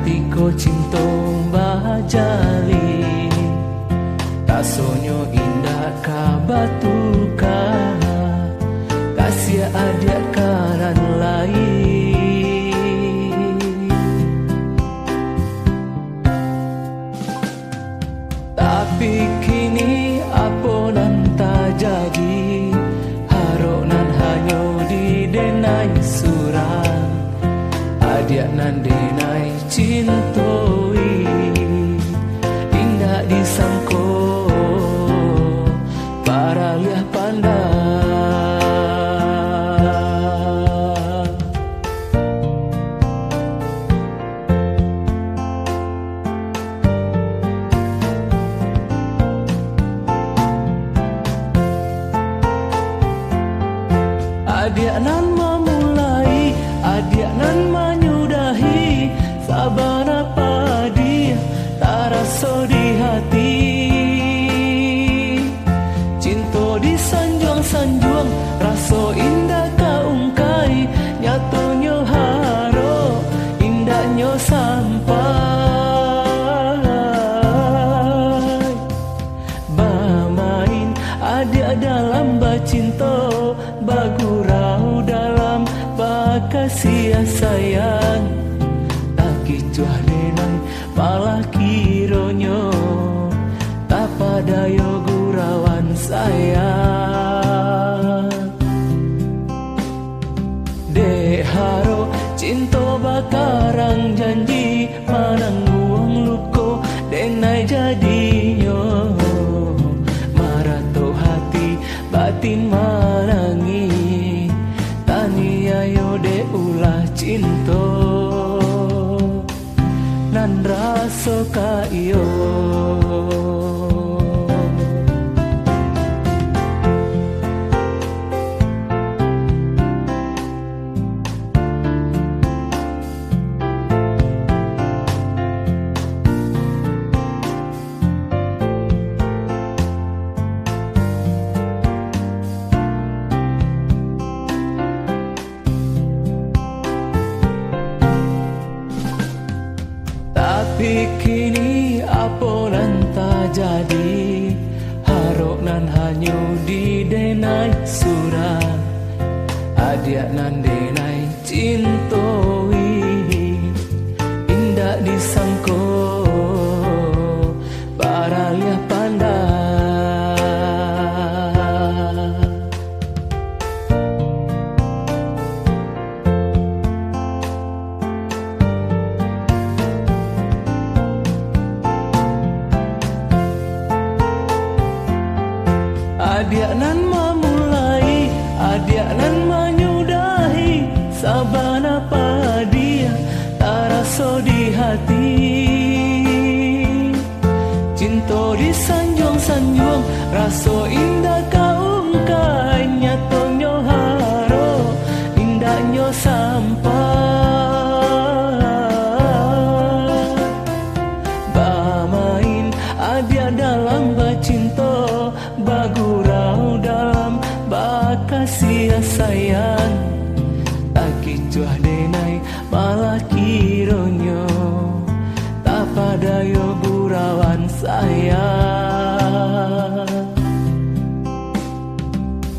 Tiko cinta bajali tasonyo indah kabatuka kasih adia karan lain. Tapi kini apa nan tak jadi, haronan hanya di denai surang, adia nan denai cintoi, indah disangko para liah pandang. Adia nan memulai, adia nan menyudahi, sabana padi taraso di hati. Cinta di sanjuang-sanjuang, raso indah kaungkai, nyatonyo haro, indahnya sampai. Bamain adia dalam bacinta, bagurau dalam bakasih sayang, tak kicuah denang malah kironyo, tak padayo gurawan sayang. Dek haro cinta bakarang janji, manang buang luko denai jadinyo, marato hati batin manangi, tani ayo de ulah cinta nan raso ka iyo. Tapi kini apa nan tak jadi, harok nan hanya di denai surang, adia nan denai cintoi, indah disangko para liah pandang. Adia nan memulai, adia nan menyudahi, sabana padia taraso di hati. Cinta di sanjuang-sanjuang, raso indah kaungkai, nyatonyo haro, indahnya sampai. Bamain adia dalam bacinta, bagurau dalam bakasih sayang, tak kicuah denai malah kironyo, tak padayo gurawan sayang.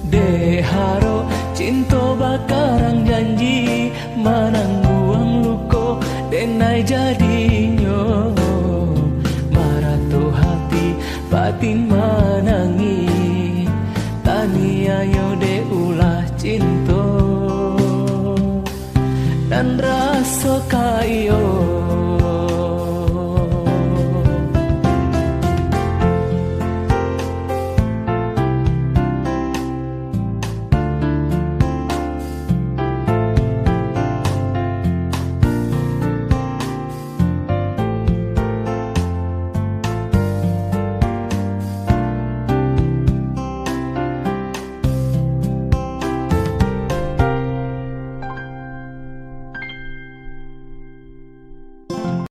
Dek haro cinta bakarang janji, manang buang luko denai jadinyo, marato hati batin manangi, tani ayo de ulah cinta dan raso kayo.